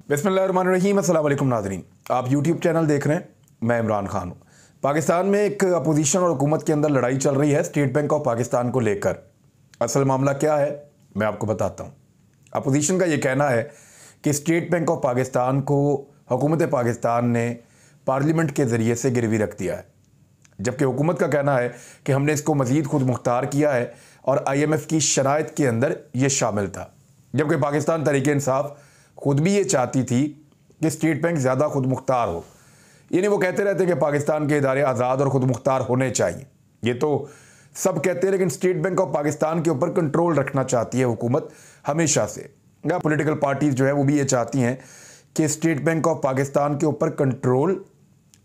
बिस्मिल्लाहिर्रहमानिर्रहीम। अस्सलाम वालेकुम नाज़रीन, आप यूट्यूब चैनल देख रहे हैं। मैं इमरान खान हूँ। पाकिस्तान में एक अपोजिशन और हुकूमत के अंदर लड़ाई चल रही है स्टेट बैंक ऑफ पाकिस्तान को लेकर। असल मामला क्या है मैं आपको बताता हूँ। अपोजिशन का ये कहना है कि स्टेट बैंक ऑफ पाकिस्तान को हुकूमत पाकिस्तान ने पार्लियामेंट के ज़रिए से गिरवी रख दिया है, जबकि हुकूमत का कहना है कि हमने इसको मज़ीद खुद मुख्तार किया है और IMF की शराइत के अंदर ये शामिल था। जबकि पाकिस्तान तहरीक इंसाफ खुद भी ये चाहती थी कि स्टेट बैंक ज़्यादा खुद मुख्तार हो। यानी वो कहते रहते हैं कि पाकिस्तान के इदारे आज़ाद और खुद मुख्तार होने चाहिए, ये तो सब कहते हैं, लेकिन स्टेट बैंक ऑफ पाकिस्तान के ऊपर कंट्रोल रखना चाहती है हुकूमत हमेशा से। या पॉलिटिकल पार्टीज़ जो है वो भी ये चाहती हैं कि स्टेट बैंक ऑफ पाकिस्तान के ऊपर कंट्रोल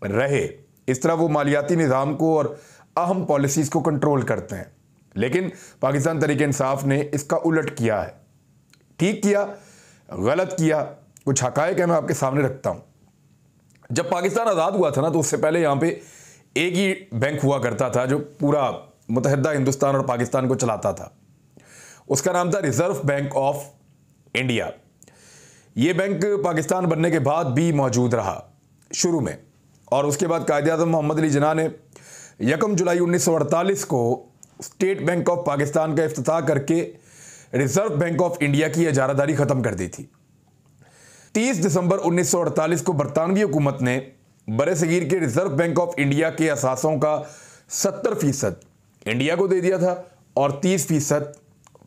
रहे। इस तरह वो मालियाती निज़ाम को और अहम पॉलिसीज़ को कंट्रोल करते हैं। लेकिन पाकिस्तान तहरीक इंसाफ ने इसका उलट किया है। ठीक किया, गलत किया, कुछ हक़ाइक़ है मैं आपके सामने रखता हूँ। जब पाकिस्तान आज़ाद हुआ था ना, तो उससे पहले यहाँ पे एक ही बैंक हुआ करता था जो पूरा मुत्तहिदा हिंदुस्तान और पाकिस्तान को चलाता था। उसका नाम था रिज़र्व बैंक ऑफ इंडिया। ये बैंक पाकिस्तान बनने के बाद भी मौजूद रहा शुरू में, और उसके बाद कायद-ए-आज़म मोहम्मद अली जिन्ना ने 1 जुलाई 1948 को स्टेट बैंक ऑफ पाकिस्तान का इफ्तिताह करके रिज़र्व बैंक ऑफ इंडिया की इजारादारी ख़त्म कर दी थी। 30 दिसंबर 1948 को बरतानवी हुकूमत ने बरे-सगीर के रिज़र्व बैंक ऑफ इंडिया के असासों का 70% इंडिया को दे दिया था और 30%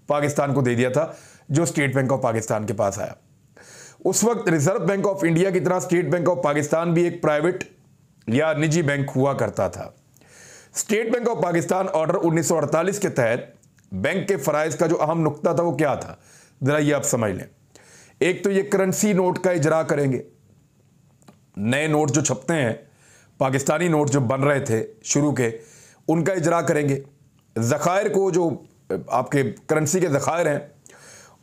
पाकिस्तान को दे दिया था, जो स्टेट बैंक ऑफ पाकिस्तान के पास आया। उस वक्त रिज़र्व बैंक ऑफ इंडिया की तरह स्टेट बैंक ऑफ पाकिस्तान भी एक प्राइवेट या निजी बैंक हुआ करता था। State bank of Pakistan order 1948 के तहत बैंक के फ़राइज़ का जो अहम नुक्ता था वो क्या था, ज़रा ये आप समझ लें। एक तो ये करेंसी नोट का इजरा करेंगे। नए नोट जो छपते हैं, पाकिस्तानी नोट जो बन रहे थे शुरू के, उनका इजरा करेंगे। ज़खायर को, जो आपके करेंसी के ज़खायर हैं,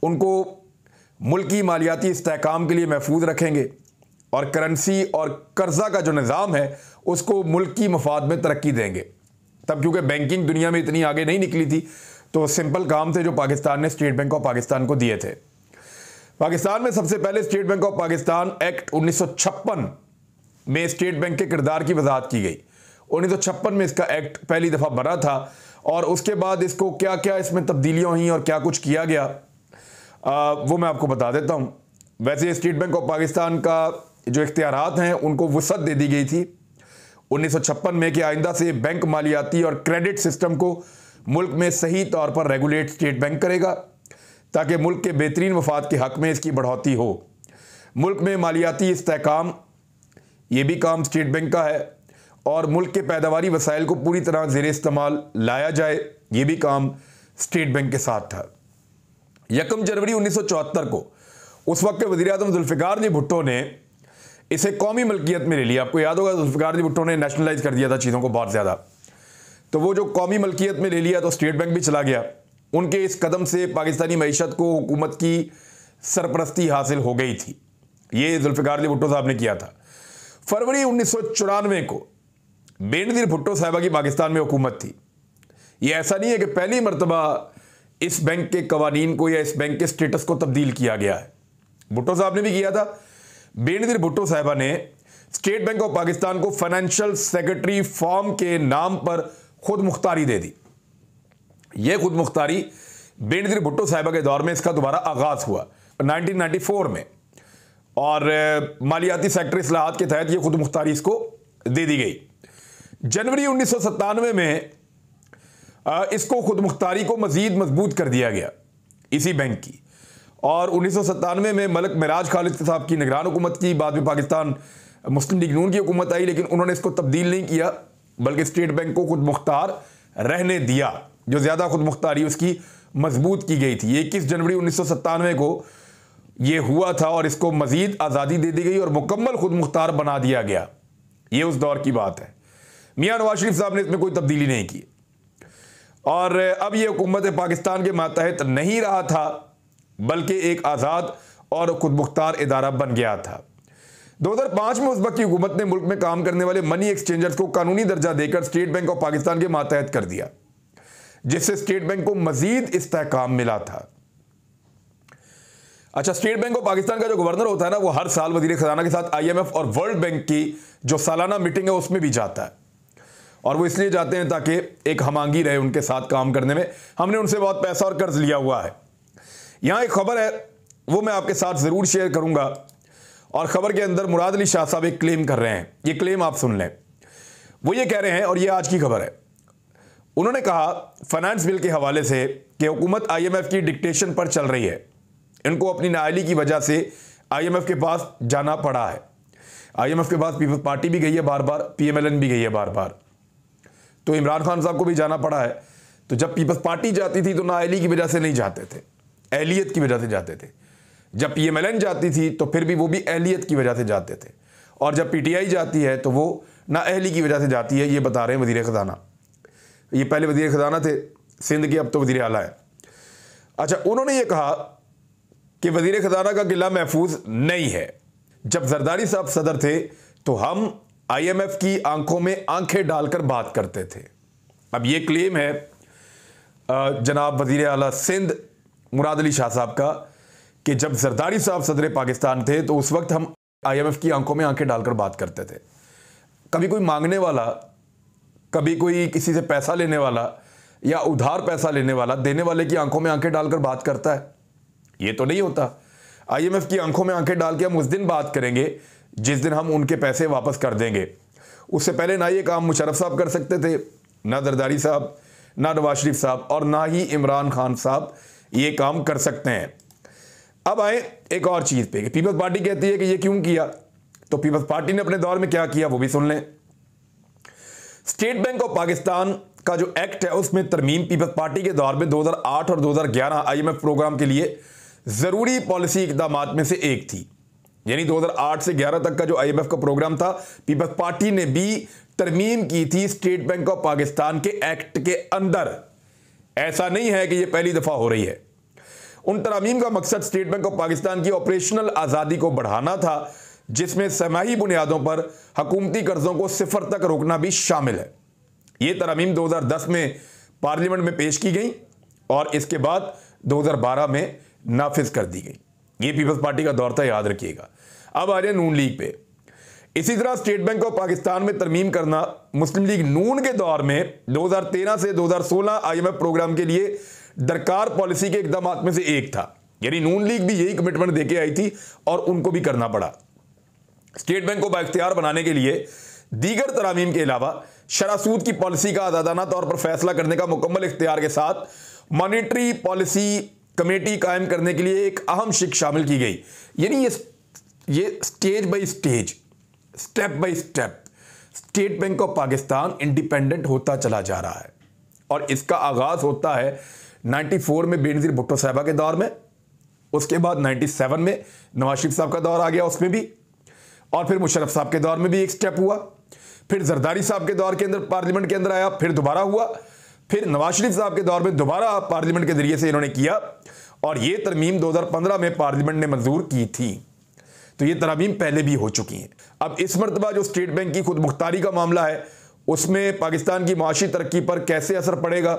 उनको मुल्की मालियाती इस्तेहकाम के लिए महफूज रखेंगे, और करेंसी और कर्ज़ा का जो निज़ाम है उसको मुल्की मफाद में तरक्की देंगे। तब क्योंकि बैंकिंग दुनिया में इतनी आगे नहीं निकली थी, तो सिंपल काम थे जो पाकिस्तान ने स्टेट बैंक ऑफ पाकिस्तान को दिए थे। पाकिस्तान में सबसे पहले state bank of Pakistan act 1956 में स्टेट बैंक के किरदार की वजाहत की गई। 1956 में इसका एक्ट पहली दफ़ा बना था, और उसके बाद इसको क्या क्या इसमें तब्दीलियाँ हुई और क्या कुछ किया गया वो मैं आपको बता देता हूँ। वैसे स्टेट बैंक ऑफ पाकिस्तान का जो इख्तियारात हैं उनको वसअत दे दी गई थी 1956 में कि आइंदा से बैंक मालियाती और क्रेडिट सिस्टम को मुल्क में सही तौर पर रेगुलेट स्टेट बैंक करेगा, ताकि मुल्क के बेहतरीन मफाद के हक़ में इसकी बढ़ोतरी हो। मुल्क में मालियाती इस्तेहकाम, ये भी काम स्टेट बैंक का है, और मुल्क के पैदावारी वसाइल को पूरी तरह ज़ेर इस्तेमाल लाया जाए, ये भी काम स्टेट बैंक के साथ था। 1 जनवरी 1974 को उस वक्त के वज़ीर-ए-आज़म ज़ुल्फ़िकार अली भुट्टो ने इसे कौमी मलकियत में ले लिया। आपको याद होगा ज़ुल्फ़िकार अली भुट्टो ने नेशनलाइज कर दिया था चीज़ों को बहुत ज़्यादा, तो वो जो कौमी मलकियत में ले लिया तो स्टेट बैंक भी चला गया। उनके इस कदम से पाकिस्तानी मईशत को हुकूमत की सरपरस्ती हासिल हो गई थी। ये ज़ुल्फ़िकार अली भुट्टो साहब ने किया था। फरवरी 1994 को बेनज़ीर भुट्टो साहिबा की पाकिस्तान में हुकूमत थी। ये ऐसा नहीं है कि पहली मरतबा इस बैंक के कवानीन को या इस बैंक के स्टेटस को तब्दील किया गया है। भुट्टो साहब ने भी किया था। बेनज़ीर भुट्टो साहिबा ने स्टेट बैंक ऑफ पाकिस्तान को फाइनेंशियल सेक्रेटरी फॉर्म के नाम पर खुद मुख्तारी दे दी। यह खुद मुख्तारी बेनज़ीर भुट्टो साहिबा के दौर में इसका दोबारा आगाज़ हुआ 1994 में, और मालियाती सेक्टर इस्लाहात के तहत यह खुद मुख्तारी इसको दे दी गई। जनवरी 1997 में इसको खुद मुख्तारी को मज़ीद मजबूत कर दिया गया इसी बैंक की, और 1997 में मलिक मिराज खालिद साहब की निगरान हुकूमत की, बाद में पाकिस्तान मुस्लिम लीग नून की हुकूमत आई, लेकिन उन्होंने इसको तब्दील नहीं किया, बल्कि स्टेट बैंक को खुद मुख्तार रहने दिया। जो ज़्यादा खुद मुख्तारी उसकी मजबूत की गई थी। 21 जनवरी 1997 को ये हुआ था, और इसको मज़ीद आज़ादी दे दी गई और मुकम्मल खुद मुख्तार बना दिया गया। ये उस दौर की बात है। मियाँ नवाज शरीफ साहब ने इसमें कोई तब्दीली नहीं की, और अब ये हुकूमत पाकिस्तान के मातहत नहीं रहा था, बल्कि एक आज़ाद और खुद मुख्तार इदारा बन गया था। 2005 में उस वक्त की हुकूमत ने मुल्क में काम करने वाले मनी एक्सचेंजर्स को कानूनी दर्जा देकर स्टेट बैंक ऑफ पाकिस्तान के मातहत कर दिया, जिससे स्टेट बैंक को मजीद इस्तेहकाम मिला था। अच्छा, स्टेट बैंक ऑफ पाकिस्तान का जो गवर्नर होता है ना, वो हर साल वजीर खजाना के साथ IMF और वर्ल्ड बैंक की जो सालाना मीटिंग है उसमें भी जाता है। और वो इसलिए जाते हैं ताकि एक हमांगी रहे उनके साथ काम करने में। हमने उनसे बहुत पैसा और कर्ज लिया हुआ है। यहां एक खबर है, वो मैं आपके साथ जरूर शेयर करूंगा। और खबर के अंदर मुराद अली शाह साहब एक क्लेम कर रहे हैं। ये क्लेम आप सुन लें। वो ये कह रहे हैं, और ये आज की खबर है, उन्होंने कहा फाइनेंस बिल के हवाले से कि हुकूमत IMF की डिक्टेशन पर चल रही है। इनको अपनी नाअहली की वजह से IMF के पास जाना पड़ा है। IMF के पास पीपल्स पार्टी भी गई है बार बार, PMLN भी गई है बार बार, तो इमरान खान साहब को भी जाना पड़ा है। तो जब पीपल्स पार्टी जाती थी तो नाअहली की वजह से नहीं जाते थे, अहलियत की वजह से जाते थे। जब PMLN जाती थी तो फिर भी वो भी अहलियत की वजह से जाते थे। और जब PTI जाती है तो वो नाअहली की वजह से जाती है। ये बता रहे हैं वजीर खजाना। ये पहले वजीर खजाना थे सिंध के, अब तो वजीर आला है। अच्छा, उन्होंने ये कहा कि वजीर खजाना का किला महफूज नहीं है। जब जरदारी साहब सदर थे तो हम IMF की आंखों में आंखें डालकर बात करते थे। अब ये क्लेम है जनाब वजीर आला सिंध मुराद अली शाह साहब का कि जब जरदारी साहब सदर पाकिस्तान थे तो उस वक्त हम IMF की आंखों में आंखें डालकर बात करते थे। कभी कोई मांगने वाला, कभी कोई किसी से पैसा लेने वाला या उधार पैसा लेने वाला देने वाले की आंखों में आंखें डालकर बात करता है? ये तो नहीं होता। IMF की आंखों में आंखें डाल के हम उस दिन बात करेंगे जिस दिन हम उनके पैसे वापस कर देंगे। उससे पहले ना ये काम मुशर्रफ साहब कर सकते थे, ना जरदारी साहब, ना नवाज शरीफ साहब, और ना ही इमरान खान साहब ये काम कर सकते हैं। अब आए एक और चीज़ पे कि पीपल्स पार्टी कहती है कि ये क्यों किया। तो पीपल्स पार्टी ने अपने दौर में क्या किया वो भी सुन लें। स्टेट बैंक ऑफ पाकिस्तान का जो एक्ट है उसमें तरमीम पीपल्स पार्टी के दौर में 2008 और 2011 IMF प्रोग्राम के लिए ज़रूरी पॉलिसी इक़दामात में से एक थी। यानी 2008 से 11 तक का जो IMF का प्रोग्राम था, पीपल्स पार्टी ने भी तरमीम की थी स्टेट बैंक ऑफ पाकिस्तान के एक्ट के अंदर। ऐसा नहीं है कि यह पहली दफ़ा हो रही है। उन तरमीम का मकसद स्टेट बैंक ऑफ पाकिस्तान की ऑपरेशनल आज़ादी को बढ़ाना था, जिसमें समाही बुनियादों पर हुकूमती कर्जों को सिफर तक रोकना भी शामिल है। ये तरमीम 2010 में पार्लियामेंट में पेश की गई और इसके बाद 2012 में नाफिज कर दी गई। ये पीपल्स पार्टी का दौर था, याद रखिएगा। अब आ जाए नून लीग पे। इसी तरह स्टेट बैंक ऑफ पाकिस्तान में तरमीम करना मुस्लिम लीग नून के दौर में 2013 से 2016 IMF प्रोग्राम के लिए दरकार पॉलिसी के इकदामात में से एक था। यानी नून लीग भी यही कमिटमेंट देके आई थी और उनको भी करना पड़ा। स्टेट बैंक को बाइख्तियार बनाने के लिए दीगर तरामीम के अलावा शरह सूद की पॉलिसी का आज़ादाना तौर पर फैसला करने का मुकम्मल इख्तियार के साथ मॉनेटरी पॉलिसी कमेटी कायम करने के लिए एक अहम शिक शामिल की गई। यानी ये stage by stage, step by step state bank of Pakistan independent होता चला जा रहा है। और इसका आगाज होता है 94 में बेनज़ीर भुट्टो साहबा के दौर में, उसके बाद 97 में नवाज शरीफ साहब का दौर आ गया उसमें भी, और फिर मुशर्रफ साहब के दौर में भी एक स्टेप हुआ, फिर जरदारी साहब के दौर के अंदर पार्लियामेंट के अंदर आया, फिर दोबारा हुआ, फिर नवाज शरीफ साहब के दौर में दोबारा पार्लियामेंट के जरिए से इन्होंने किया, और ये तरमीम 2015 में पार्लियामेंट ने मंजूर की थी। तो ये तरमीम पहले भी हो चुकी हैं। अब इस मरतबा जो स्टेट बैंक की खुद मुख्तारी का मामला है उसमें पाकिस्तान की माशी तरक्की पर कैसे असर पड़ेगा,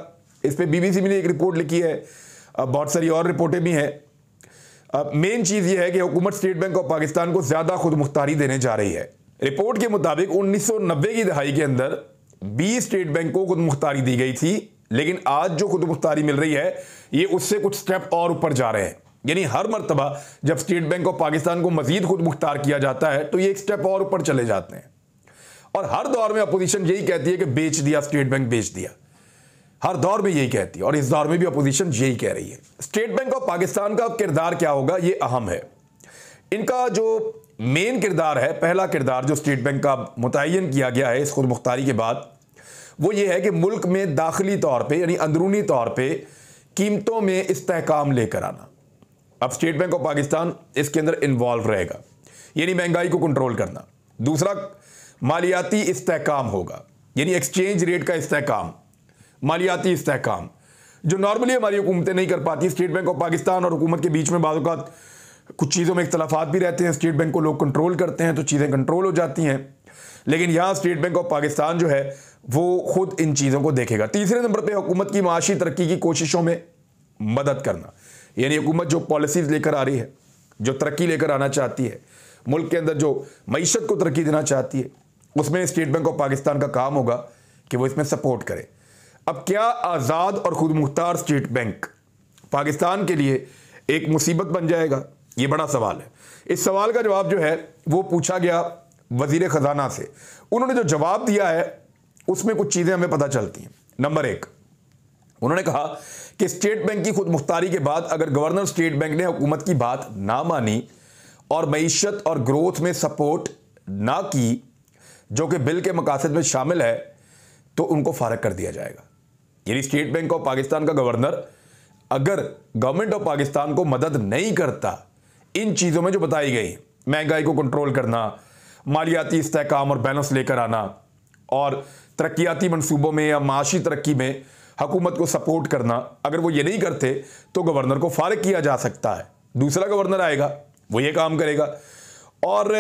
इस पर BBC ने एक रिपोर्ट लिखी है, बहुत सारी और रिपोर्टें भी हैं। मेन चीज़ ये है कि हुकूमत स्टेट बैंक ऑफ पाकिस्तान को ज़्यादा खुद मुख्तारी देने जा रही है। रिपोर्ट के मुताबिक 1990 की दहाई के अंदर 20 स्टेट बैंक को खुद मुख्तारी दी गई थी, लेकिन आज जो खुद मुख्तारी मिल रही है ये उससे कुछ स्टेप और ऊपर जा रहे हैं। यानी हर मरतबा जब स्टेट बैंक ऑफ पाकिस्तान को मजीद खुद मुख्तार किया जाता है तो ये एक स्टेप और ऊपर चले जाते हैं। और हर दौर में अपोजिशन यही कहती है कि बेच दिया, स्टेट बैंक बेच दिया, हर दौर में यही कहती है और इस दौर में भी अपोजिशन यही कह रही है। स्टेट बैंक ऑफ पाकिस्तान का किरदार क्या होगा ये अहम है। इनका जो मेन किरदार है, पहला किरदार जो स्टेट बैंक का मुतय्यन किया गया है इस खुद मुख्तारी के बाद, वो ये है कि मुल्क में दाखिली तौर पर यानी अंदरूनी तौर पर कीमतों में इस्तेहकाम लेकर आना। अब स्टेट बैंक ऑफ पाकिस्तान इसके अंदर इन्वॉल्व रहेगा, यानी महंगाई को कंट्रोल करना। दूसरा मालियाती इस्तेहकाम होगा, यानी एक्सचेंज रेट का इस्तेहकाम, मालियाती इस्तेहकाम जो नॉर्मली हमारी हुकूमतें नहीं कर पाती। स्टेट बैंक ऑफ पाकिस्तान और हुकूमत के बीच में बाज़ औक़ात कुछ चीज़ों में इख्तलाफात भी रहते हैं, स्टेट बैंक को लोग कंट्रोल करते हैं तो चीज़ें कंट्रोल हो जाती हैं, लेकिन यहाँ स्टेट बैंक ऑफ पाकिस्तान जो है वो खुद इन चीज़ों को देखेगा। तीसरे नंबर पर हुकूमत की माशी तरक्की की कोशिशों में मदद करना, यानी हुकूमत जो पॉलिसीज़ लेकर आ रही है जो तरक्की लेकर आना चाहती है, मुल्क के अंदर जो मईशत को तरक्की देना चाहती है, उसमें स्टेट बैंक ऑफ पाकिस्तान का काम होगा कि वो इसमें सपोर्ट करे। अब क्या आज़ाद और खुद मुख्तार स्टेट बैंक पाकिस्तान के लिए एक मुसीबत बन जाएगा? ये बड़ा सवाल है। इस सवाल का जवाब जो है वो पूछा गया वजीर ख़जाना से। उन्होंने जो जवाब दिया है उसमें कुछ चीज़ें हमें पता चलती हैं। नंबर एक, उन्होंने कहा कि स्टेट बैंक की खुद मुख्तारी के बाद अगर गवर्नर स्टेट बैंक ने हुकूमत की बात ना मानी और मईशत और ग्रोथ में सपोर्ट ना की, जो कि बिल के मकासद में शामिल है, तो उनको फारग कर दिया जाएगा। यानी स्टेट बैंक ऑफ पाकिस्तान का गवर्नर अगर गवर्नमेंट ऑफ पाकिस्तान को मदद नहीं करता इन चीज़ों में जो बताई गई, महंगाई को कंट्रोल करना, मालियाती इस्तेहकाम और बैलेंस लेकर आना और तरक्याती मंसूबों में या माशी तरक्की में हुकूमत को सपोर्ट करना, अगर वो ये नहीं करते तो गवर्नर को फारिग किया जा सकता है। दूसरा गवर्नर आएगा, वो ये काम करेगा। और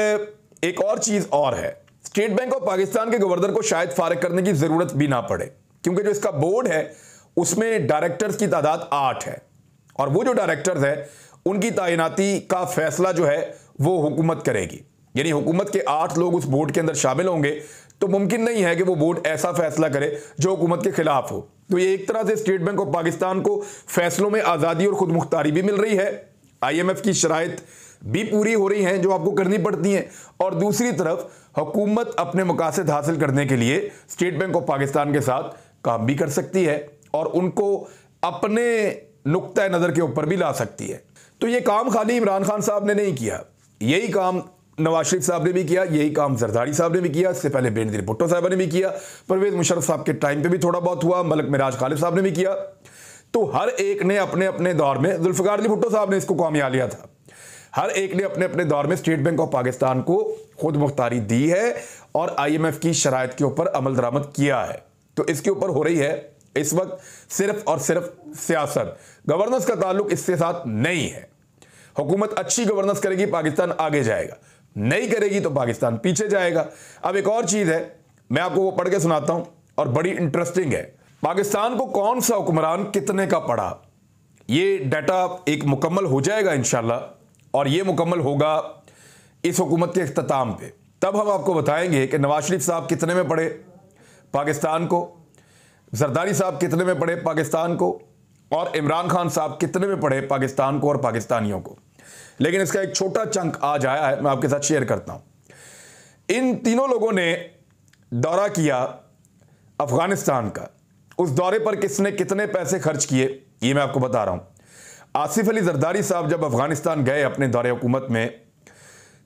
एक और चीज़ और है, स्टेट बैंक ऑफ पाकिस्तान के गवर्नर को शायद फारिग करने की ज़रूरत भी ना पड़े, क्योंकि जो इसका बोर्ड है उसमें डायरेक्टर्स की तादाद 8 है और वो जो डायरेक्टर्स है उनकी तैनाती का फैसला जो है वो हुकूमत करेगी। यानी हुकूमत के 8 लोग उस बोर्ड के अंदर शामिल होंगे, तो मुमकिन नहीं है कि वो बोर्ड ऐसा फैसला करे जो हुकूमत के खिलाफ हो। तो ये एक तरह से स्टेट बैंक ऑफ पाकिस्तान को फैसलों में आज़ादी और खुद मुख्तारी भी मिल रही है, IMF की शराइत भी पूरी हो रही हैं जो आपको करनी पड़ती हैं, और दूसरी तरफ हुकूमत अपने मकासद हासिल करने के लिए स्टेट बैंक ऑफ पाकिस्तान के साथ काम भी कर सकती है और उनको अपने नुक्ता नज़र के ऊपर भी ला सकती है। तो ये काम खाली इमरान खान साहब ने नहीं किया, यही काम नवाज शरीफ साहब ने भी किया, यही काम जरदारी साहब ने भी किया, इससे पहले बेनजीर भुट्टो साहब ने भी किया, परवेज मुशर्रफ साहब के टाइम पे भी थोड़ा बहुत हुआ, मलक मिराज खालिद साहब ने भी किया। तो हर एक ने अपने अपने दौर में, जुल्फ़िकार अली भुट्टो साहब ने इसको कामयाब लिया था, हर एक ने अपने अपने दौर में स्टेट बैंक ऑफ पाकिस्तान को खुद मुख्तारी दी है और IMF की शराइत के ऊपर अमल दरामद किया है। तो इसके ऊपर हो रही है इस वक्त सिर्फ और सिर्फ सियासत, गवर्नेंस का ताल्लुक इसके साथ नहीं है। हुकूमत अच्छी गवर्नेंस करेगी, पाकिस्तान आगे जाएगा, नहीं करेगी तो पाकिस्तान पीछे जाएगा। अब एक और चीज़ है, मैं आपको वो पढ़ के सुनाता हूं और बड़ी इंटरेस्टिंग है। पाकिस्तान को कौन सा हुक्मरान कितने का पड़ा, ये डाटा एक मुकम्मल हो जाएगा इंशाल्लाह, और ये मुकम्मल होगा इस हुकूमत के इख्तिताम पे। तब हम आपको बताएंगे कि नवाज शरीफ साहब कितने में पड़े पाकिस्तान को, जरदारी साहब कितने में पड़े पाकिस्तान को, और इमरान खान साहब कितने में पड़े पाकिस्तान को और पाकिस्तानियों को। लेकिन इसका एक छोटा चंक आज आया है, मैं आपके साथ शेयर करता हूं। इन तीनों लोगों ने दौरा किया अफगानिस्तान का, उस दौरे पर किसने कितने पैसे खर्च किए ये मैं आपको बता रहा हूं। आसिफ अली जरदारी साहब जब अफगानिस्तान गए अपने दौरे हुकूमत में,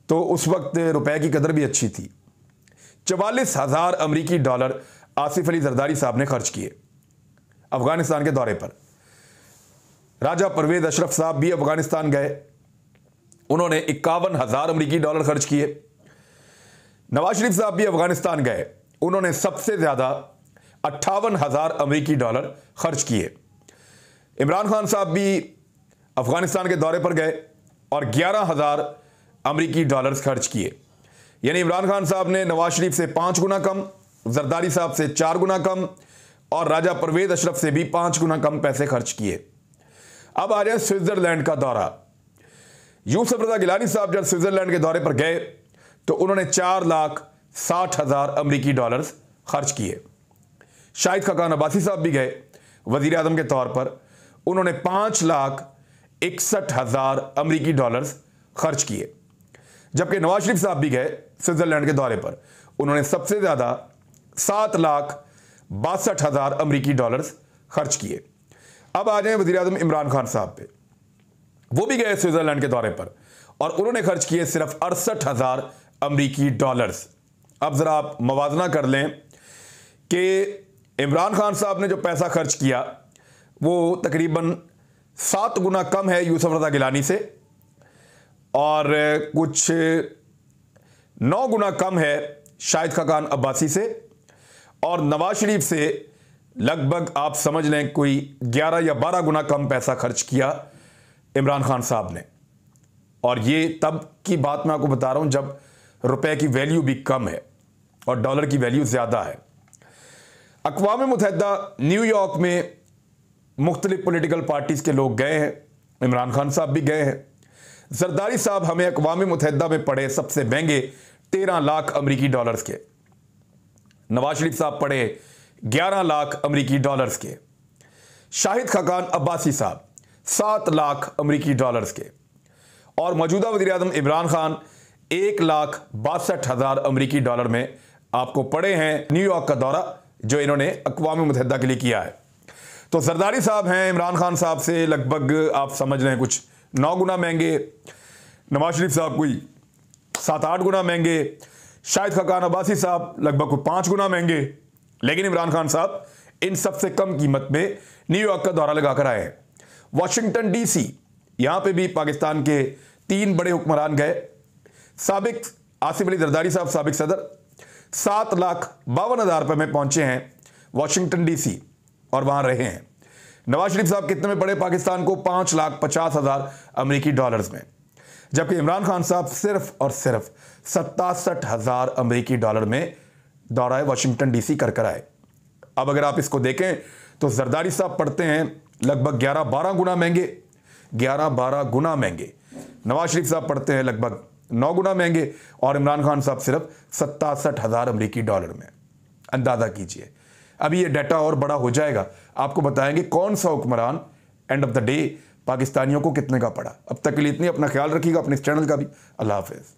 तो उस वक्त रुपए की कदर भी अच्छी थी। 44,000 अमरीकी डॉलर आसिफ अली जरदारी साहब ने खर्च किए अफगानिस्तान के दौरे पर। राजा परवेज अशरफ साहब भी अफगानिस्तान गए, उन्होंने 51,000 अमरीकी डॉलर खर्च किए। नवाज शरीफ साहब भी अफगानिस्तान गए, उन्होंने सबसे ज़्यादा 58,000 अमरीकी डॉलर खर्च किए। इमरान खान साहब भी अफगानिस्तान के दौरे पर गए और 11,000 अमरीकी डॉलर्स खर्च किए। यानी इमरान खान साहब ने नवाज शरीफ से 5 गुना कम, जरदारी साहब से 4 गुना कम और राजा परवेज अशरफ से भी 5 गुना कम पैसे खर्च किए। अब आ जाए स्विट्जरलैंड का दौरा। यूसुफ रजा गिलानी साहब जब स्विट्जरलैंड के दौरे पर गए तो उन्होंने 4,60,000 अमरीकी डॉलर्स खर्च किए। शाहिद खाकान अब्बासी साहब भी गए वजीर आजम के तौर पर, उन्होंने 5,61,000 अमरीकी डॉलर्स खर्च किए। जबकि नवाज शरीफ साहब भी गए स्विट्जरलैंड के दौरे पर, उन्होंने सबसे ज़्यादा 7,62,000 अमरीकी डॉलर्स खर्च किए। अब आ जाए वजीर आजम इमरान खान साहब पे, वो भी गए स्विट्जरलैंड के दौरे पर और उन्होंने खर्च किए सिर्फ 68,000 अमरीकी डॉलर्स। अब ज़रा आप मवाजना कर लें कि इमरान खान साहब ने जो पैसा खर्च किया वो तकरीबन 7 गुना कम है यूसुफ रजा गिलानी से, और कुछ 9 गुना कम है शाहिद खाकान अब्बासी से, और नवाज शरीफ से लगभग आप समझ लें कोई 11 या 12 गुना कम पैसा खर्च किया इमरान खान साहब ने। और ये तब की बात मैं आपको बता रहा हूं जब रुपए की वैल्यू भी कम है और डॉलर की वैल्यू ज़्यादा है। अक़वाम मुत्तहिदा न्यूयॉर्क में मुख्तलिफ पॉलिटिकल पार्टीज़ के लोग गए हैं, इमरान खान साहब भी गए हैं, जरदारी साहब हमें अक़वाम मुत्तहिदा में पड़े सबसे महंगे 13 लाख अमरीकी डॉलर्स के। नवाज शरीफ साहब पड़े 11 लाख अमरीकी डॉलर्स के। शाहिद खाकान अब्बासी साहब 7 लाख अमरीकी डॉलर्स के। और मौजूदा वज़ीर आज़म इमरान खान 1,62,000 अमरीकी डॉलर में आपको पड़े हैं न्यूयॉर्क का दौरा जो इन्होंने अक़वाम मुत्तहिदा के लिए किया है। तो जरदारी साहब हैं इमरान खान साहब से लगभग आप समझ रहे हैं कुछ 9 गुना महंगे, नवाज शरीफ साहब कोई 7-8 गुना महंगे, शाहिद खाकान अब्बासी साहब लगभग कोई 5 गुना महंगे, लेकिन इमरान खान साहब इन सबसे कम कीमत में न्यूयॉर्क का दौरा लगाकर आए हैं। वाशिंगटन डीसी यहां पे भी पाकिस्तान के 3 बड़े हुक्मरान गए। साबिक आसिफ अली जरदारी साहब साबिक सदर 7,52,000 रुपये में पहुंचे हैं वाशिंगटन डीसी और वहां रहे हैं। नवाज शरीफ साहब कितने में पड़े पाकिस्तान को? 5,50,000 अमरीकी डॉलर्स में, जबकि इमरान खान साहब सिर्फ और सिर्फ 67,000 अमरीकी डॉलर में दौरा वाशिंगटन डीसी कर आए। अब अगर आप इसको देखें तो जरदारी साहब पड़ते हैं लगभग 11-12 गुना महंगे, 11-12 गुना महंगे। नवाज शरीफ साहब पड़ते हैं लगभग 9 गुना महंगे और इमरान खान साहब सिर्फ 67,000 अमरीकी डॉलर में। अंदाज़ा कीजिए, अभी ये डाटा और बड़ा हो जाएगा, आपको बताएंगे कौन सा हुक्मरान एंड ऑफ द डे पाकिस्तानियों को कितने का पड़ा। अब तक के लिए इतनी, अपना ख्याल रखिएगा, अपने इस चैनल का भी। अल्लाह हाफिज़।